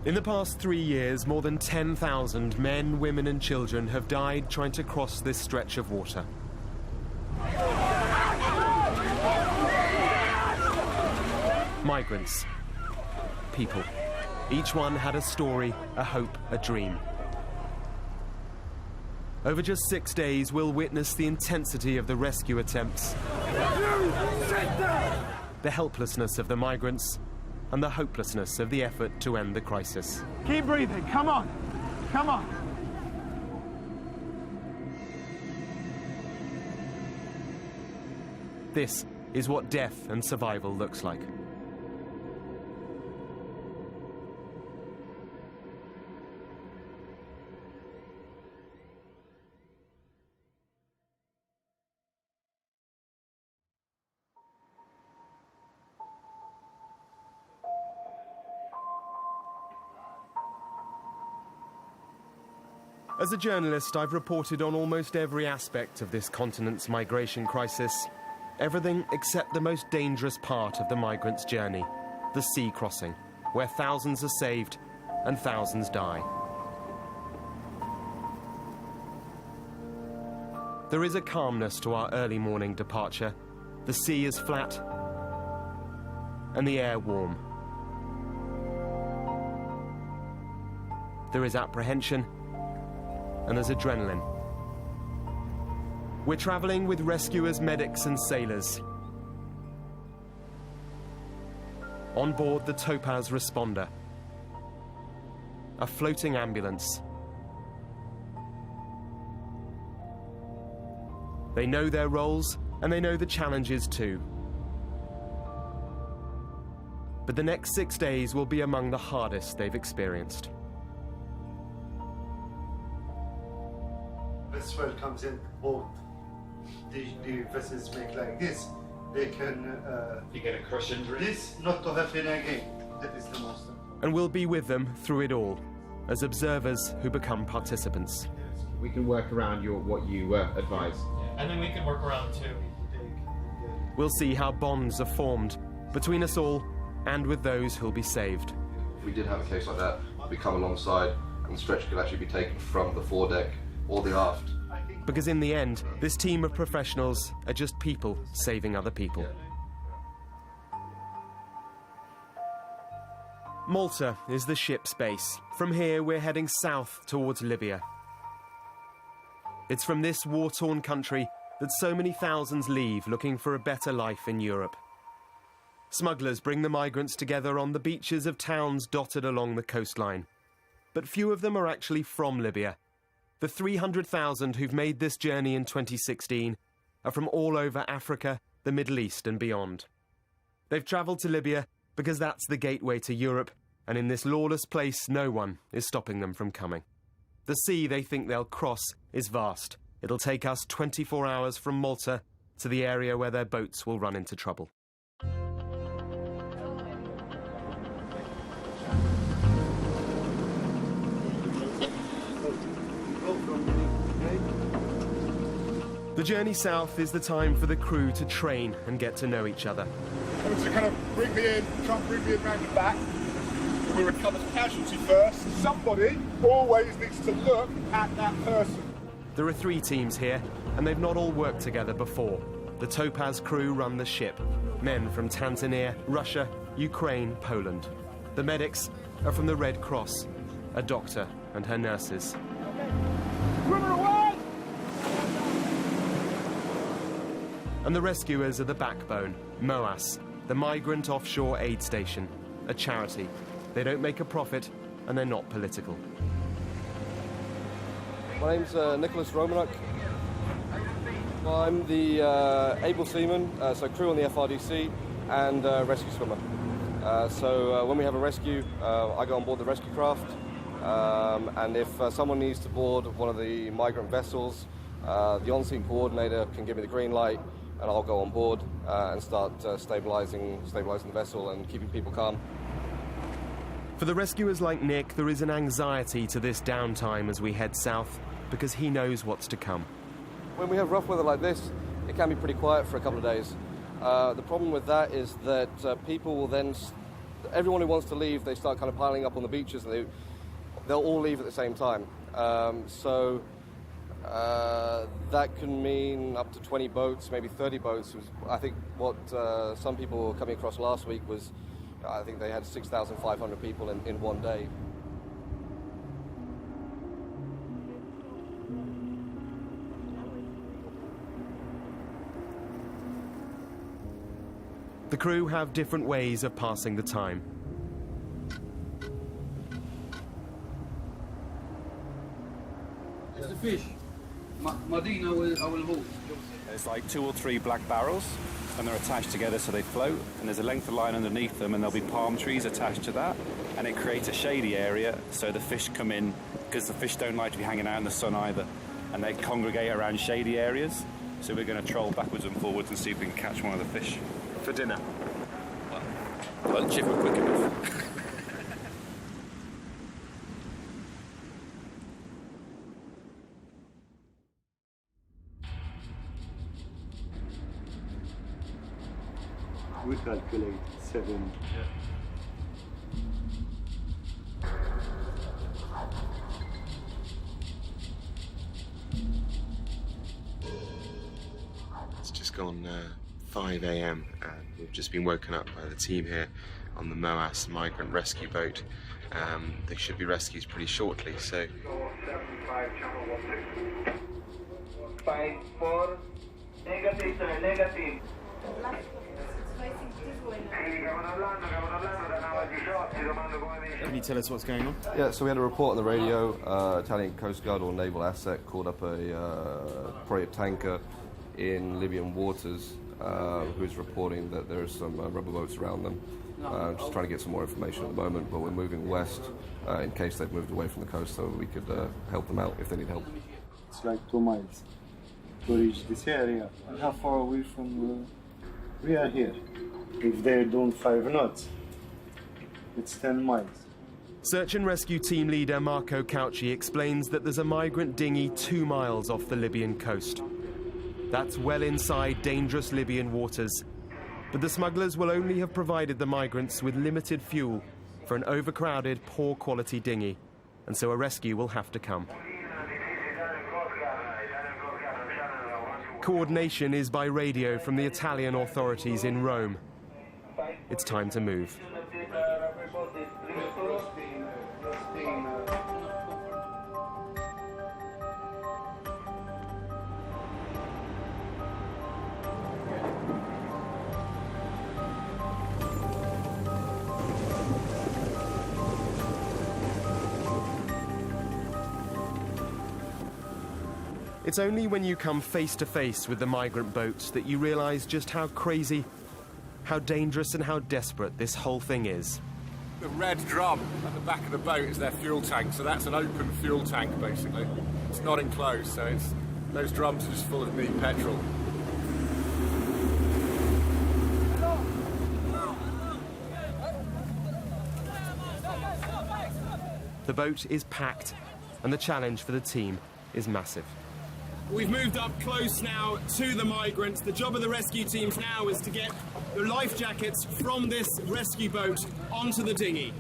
In the past 3 years, more than 10,000 men, women and children have died trying to cross this stretch of water. Migrants. People. Each one had a story, a hope, a dream. Over just 6 days, we'll witness the intensity of the rescue attempts, the helplessness of the migrants, and the hopelessness of the effort to end the crisis. Keep breathing, come on, come on. This is what death and survival looks like. As a journalist, I've reported on almost every aspect of this continent's migration crisis. Everything except the most dangerous part of the migrants' journey, the sea crossing, where thousands are saved and thousands die. There is a calmness to our early morning departure. The sea is flat and the air warm. There is apprehension and there's adrenaline. We're traveling with rescuers, medics and sailors. On board the Topaz Responder, a floating ambulance. They know their roles and they know the challenges too. But the next 6 days will be among the hardest they've experienced. This swell comes in, both the vessels make like this, they can... you get a crush injury? This, not to happen again. That is the most important. And we'll be with them through it all, as observers who become participants. We can work around what you advise. And then we can work around too. We'll see how bonds are formed between us all and with those who'll be saved. If we did have a case like that, we come alongside and the stretcher could actually be taken from the foredeck or the aft. Because in the end, this team of professionals are just people saving other people. Malta is the ship's base. From here, we're heading south towards Libya. It's from this war-torn country that so many thousands leave looking for a better life in Europe. Smugglers bring the migrants together on the beaches of towns dotted along the coastline. But few of them are actually from Libya. The 300,000 who've made this journey in 2016 are from all over Africa, the Middle East and beyond. They've travelled to Libya because that's the gateway to Europe, and in this lawless place, no one is stopping them from coming. The sea they think they'll cross is vast. It'll take us 24 hours from Malta to the area where their boats will run into trouble. The journey south is the time for the crew to train and get to know each other. To kind of bring me in, try and bring me in round the back. We recover the casualty first. Somebody always needs to look at that person. There are 3 teams here, and they've not all worked together before. The Topaz crew run the ship. Men from Tanzania, Russia, Ukraine, Poland. The medics are from the Red Cross, a doctor and her nurses. Swimmer away! And the rescuers are the backbone, MOAS, the Migrant Offshore Aid Station, a charity. They don't make a profit, and they're not political. My name's Nicholas Romanuk. I'm the able seaman, so crew on the FRDC, and rescue swimmer. So when we have a rescue, I go on board the rescue craft, and if someone needs to board one of the migrant vessels, the on-scene coordinator can give me the green light, and I'll go on board and start stabilizing the vessel and keeping people calm. For the rescuers like Nick, there is an anxiety to this downtime as we head south, because he knows what's to come. When we have rough weather like this, it can be pretty quiet for a couple of days. The problem with that is that people will then everyone who wants to leave, they start kind of piling up on the beaches, and they'll all leave at the same time. So that can mean up to 20 boats, maybe 30 boats. I think what some people were coming across last week was, I think they had 6,500 people in one day. The crew have different ways of passing the time. It's the fish. Madina will move. There's like 2 or 3 black barrels, and they're attached together so they float, and there's a length of line underneath them, and there'll be palm trees attached to that, and it creates a shady area so the fish come in, because the fish don't like to be hanging out in the sun either, and they congregate around shady areas. So we're going to troll backwards and forwards and see if we can catch one of the fish. For dinner. Lunch if we're quick enough. We calculate 7. It's just gone 5 a.m. and we've just been woken up by the team here on the Moas migrant rescue boat. They should be rescued pretty shortly, so... 5-4, negative, sir, negative. Can you tell us what's going on? Yeah, so we had a report on the radio. Italian Coast Guard or naval asset called up probably a tanker in Libyan waters who's reporting that there are some rubber boats around them. Just trying to get some more information at the moment, but we're moving west in case they've moved away from the coast, so we could help them out if they need help. It's like 2 miles to reach this area. And how far away from we are here? If they're doing 5 knots, it's 10 miles. Search and rescue team leader Marco Cauchi explains that there's a migrant dinghy 2 miles off the Libyan coast. That's well inside dangerous Libyan waters. But the smugglers will only have provided the migrants with limited fuel for an overcrowded, poor-quality dinghy, and so a rescue will have to come. Coordination is by radio from the Italian authorities in Rome. It's time to move. It's only when you come face to face with the migrant boats that you realize just how crazy, how dangerous and how desperate this whole thing is. The red drum at the back of the boat is their fuel tank, so that's an open fuel tank basically. It's not enclosed, so those drums are just full of neat petrol. The boat is packed, and the challenge for the team is massive. We've moved up close now to the migrants. The job of the rescue teams now is to get the life jackets from this rescue boat onto the dinghy.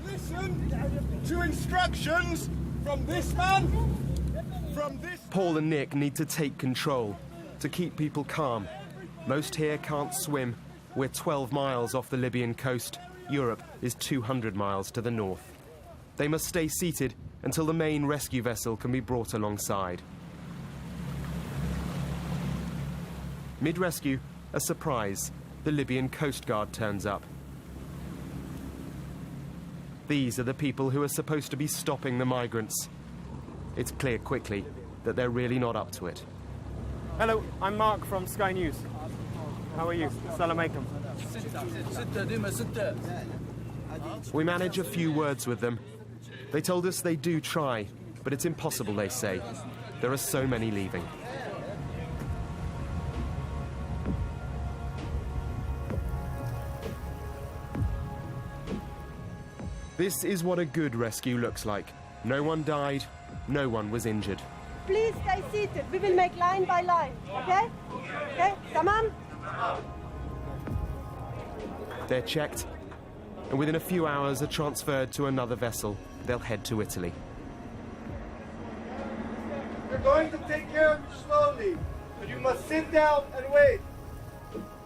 Listen to instructions from this man, from this... Paul and Nick need to take control, to keep people calm. Most here can't swim. We're 12 miles off the Libyan coast. Europe is 200 miles to the north. They must stay seated until the main rescue vessel can be brought alongside. Mid-rescue, a surprise. The Libyan Coast Guard turns up. These are the people who are supposed to be stopping the migrants. It's clear quickly that they're really not up to it. Hello, I'm Mark from Sky News. How are you? Salam alaikum. We manage a few words with them. They told us they do try, but it's impossible, they say. There are so many leaving. This is what a good rescue looks like. No one died, no one was injured. Please stay seated. We will make line by line, okay? Okay, tamam? They're checked, and within a few hours are transferred to another vessel. They'll head to Italy. We're going to take care of you slowly, but you must sit down and wait.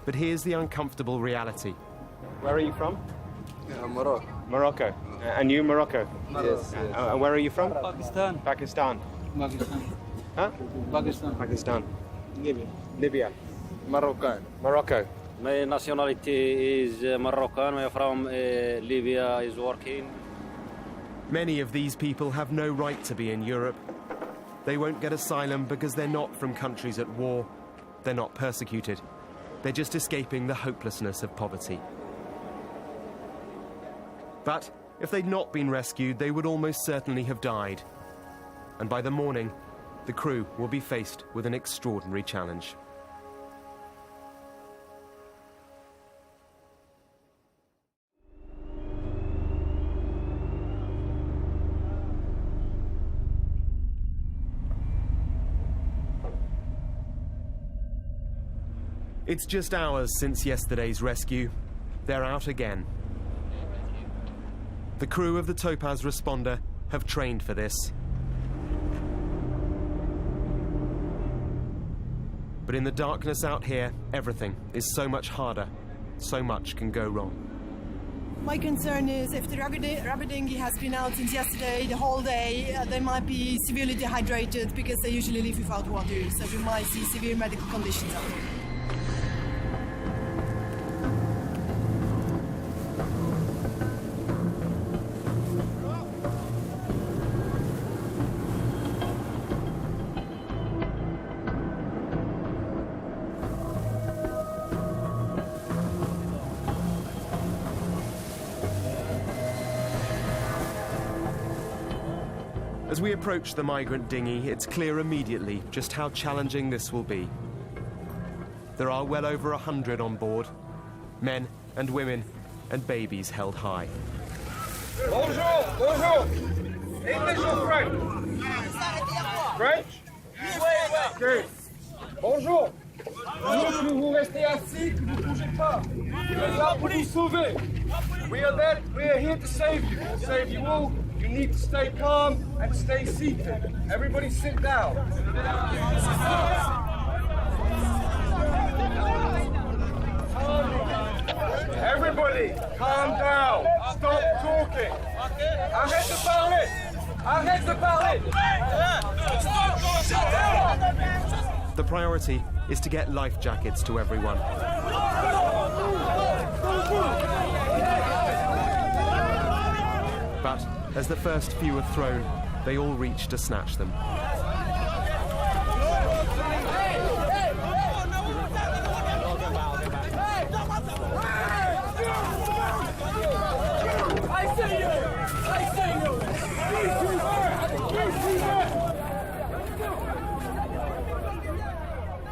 But here's the uncomfortable reality. Where are you from? Morocco. Morocco. And you, Morocco? Yes. And where are you from? Pakistan. Pakistan. Pakistan. Huh? Pakistan. Pakistan. Libya. Morocco. Morocco. My nationality is Moroccan. I'm from Libya. Is working. Many of these people have no right to be in Europe. They won't get asylum because they're not from countries at war. They're not persecuted. They're just escaping the hopelessness of poverty. But if they'd not been rescued, they would almost certainly have died. And by the morning, the crew will be faced with an extraordinary challenge. It's just hours since yesterday's rescue. They're out again. The crew of the Topaz Responder have trained for this. But in the darkness out here, everything is so much harder. So much can go wrong. My concern is if the rubber dinghy has been out since yesterday, the whole day, they might be severely dehydrated because they usually leave without water. So we might see severe medical conditions out there. As we approach the migrant dinghy, it's clear immediately just how challenging this will be. There are well over 100 on board, men and women and babies held high. Bonjour, bonjour. English or French? French? Good. Bonjour. Que vous restez assis, que vous bougez pas. Nous sommes là pour vous sauver. We are here to save you. We'll save you all. You need to stay calm and stay seated. Everybody sit down. Everybody, calm down. Stop talking. Arrête de parler. Arrête de parler. The priority is to get life jackets to everyone. But as the first few are thrown, they all reach to snatch them.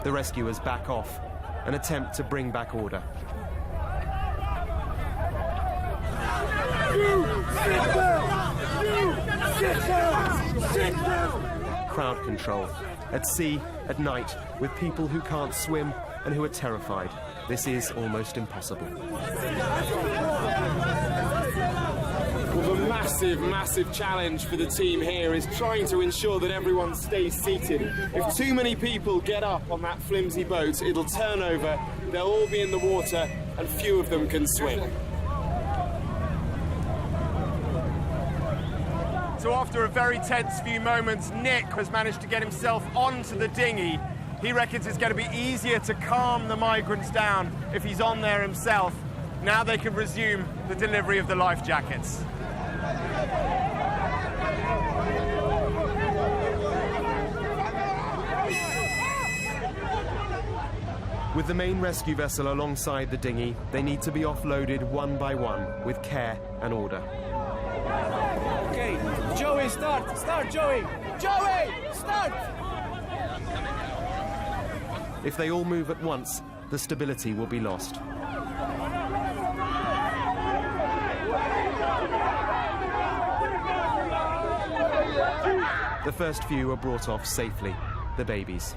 The rescuers back off and attempt to bring back order. Crowd control. At sea, at night, with people who can't swim and who are terrified. This is almost impossible. Well, the massive challenge for the team here is trying to ensure that everyone stays seated. If too many people get up on that flimsy boat, it'll turn over, they'll all be in the water, and few of them can swim. So after a very tense few moments, Nick has managed to get himself onto the dinghy. He reckons it's going to be easier to calm the migrants down if he's on there himself. Now they can resume the delivery of the life jackets. With the main rescue vessel alongside the dinghy, they need to be offloaded one by one with care and order. Okay, Joey, start! Start, Joey! Joey, start! If they all move at once, the stability will be lost. The first few are brought off safely, the babies.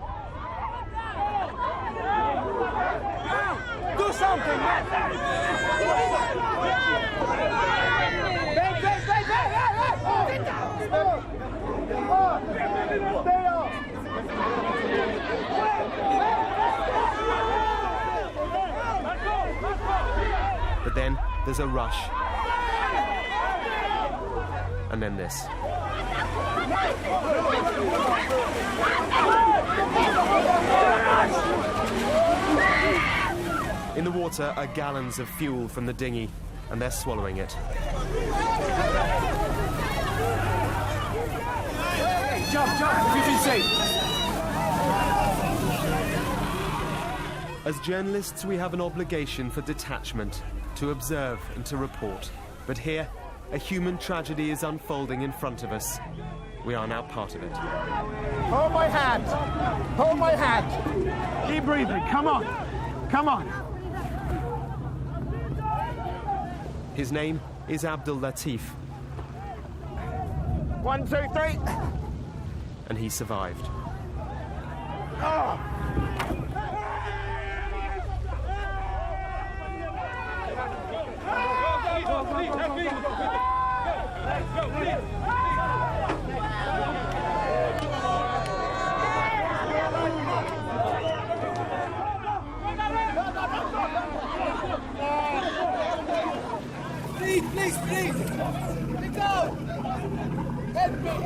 Do something! there's a rush. And then this. In the water are gallons of fuel from the dinghy, and they're swallowing it. Jump, you can see. As journalists, we have an obligation for detachment, to observe and to report. But here, a human tragedy is unfolding in front of us. We are now part of it. Hold my hand. Hold my hand. Keep breathing. Come on. Come on. His name is Abdul Latif. 1, 2, 3. And he survived. Oh. Please, let me go! Help me!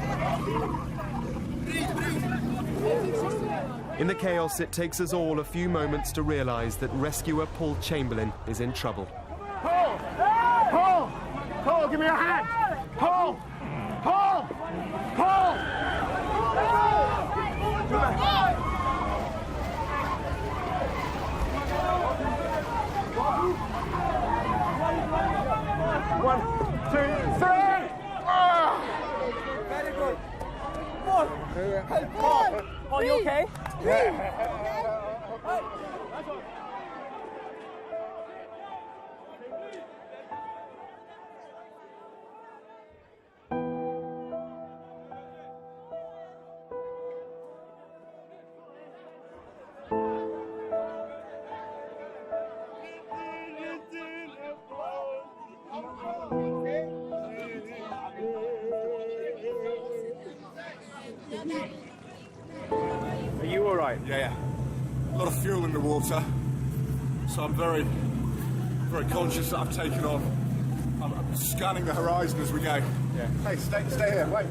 In the chaos, it takes us all a few moments to realise that rescuer Paul Chamberlain is in trouble. Paul! Paul! Paul, give me your hand! Paul! Paul! Paul! One, two, three! Very good. Paul! Paul! Paul, you okay? Are you all right? Yeah. A lot of fuel in the water, so I'm very, very conscious that I've taken on. I'm scanning the horizon as we go. Yeah. Hey, stay here, wait.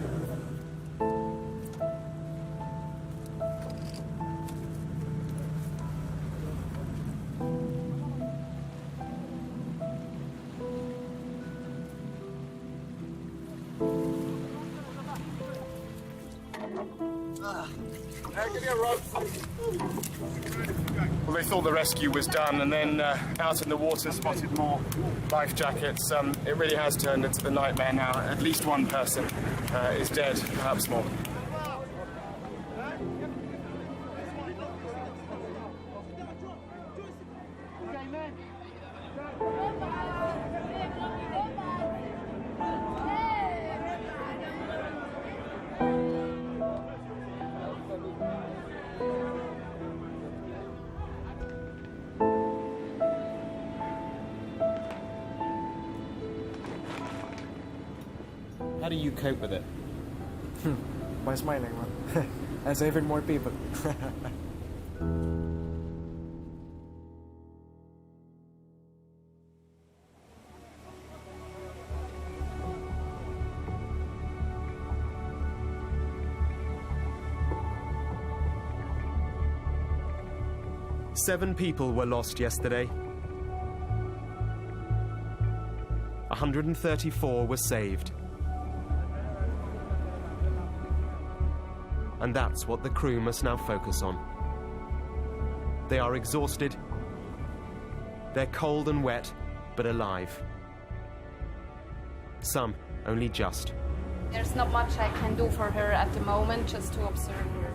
Give me a rope. Well, they thought the rescue was done, and then out in the water spotted more life jackets. It really has turned into the nightmare now. At least one person is dead, perhaps more. How do you cope with it? By smiling, man. And saving more people. Seven people were lost yesterday. 134 were saved. And that's what the crew must now focus on. They are exhausted. They're cold and wet, but alive. Some only just. There's not much I can do for her at the moment, just to observe her.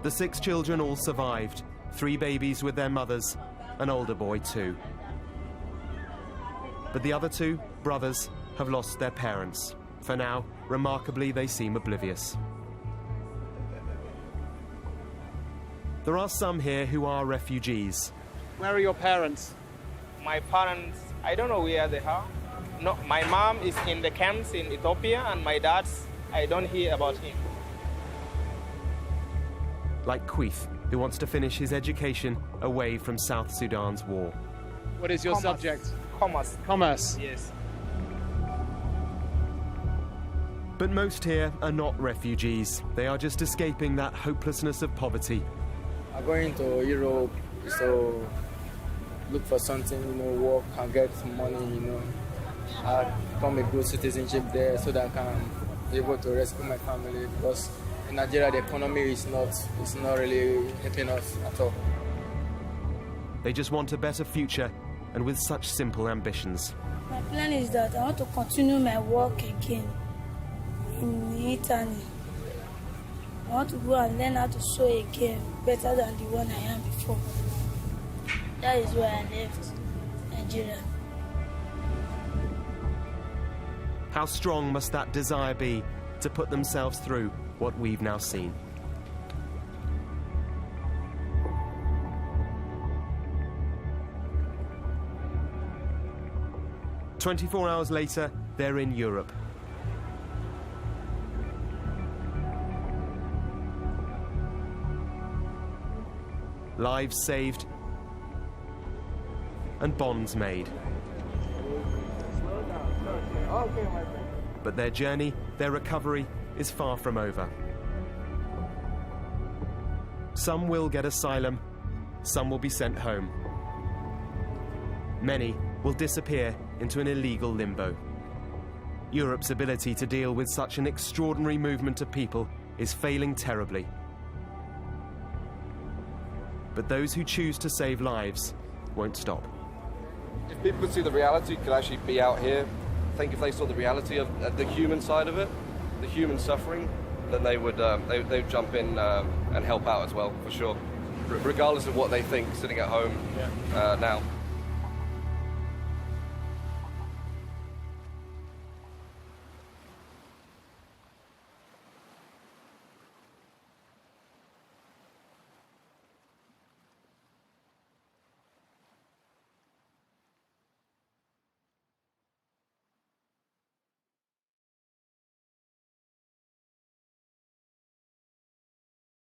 The 6 children all survived. 3 babies with their mothers, an older boy too. But the other 2, brothers, have lost their parents. For now, remarkably, they seem oblivious. There are some here who are refugees. Where are your parents? My parents, I don't know where they are. No, my mom is in the camps in Ethiopia, and my dad's, I don't hear about him. Like Queeth, who wants to finish his education away from South Sudan's war. What is your Commerce. subject? Commerce. Commerce. Yes. But most here are not refugees. They are just escaping that hopelessness of poverty. I'm going to Europe, so look for something, work and get some money, I become a good citizenship there so that I can be able to rescue my family, because in Nigeria the economy is not really helping us at all. They just want a better future, and with such simple ambitions. My plan is that I want to continue my work again in Italy. I want to go and learn how to sew again, better than the one I am before. That is why I left Nigeria. How strong must that desire be to put themselves through what we've now seen? "24 hours later, they're in Europe. Lives saved and bonds made. But their journey, their recovery, is far from over. Some will get asylum, some will be sent home. Many will disappear into an illegal limbo. Europe's ability to deal with such an extraordinary movement of people is failing terribly. But those who choose to save lives won't stop. If people could see the reality, could actually be out here, I think if they saw the reality of the human side of it, the human suffering, then they would they'd jump in and help out as well, for sure, regardless of what they think sitting at home now.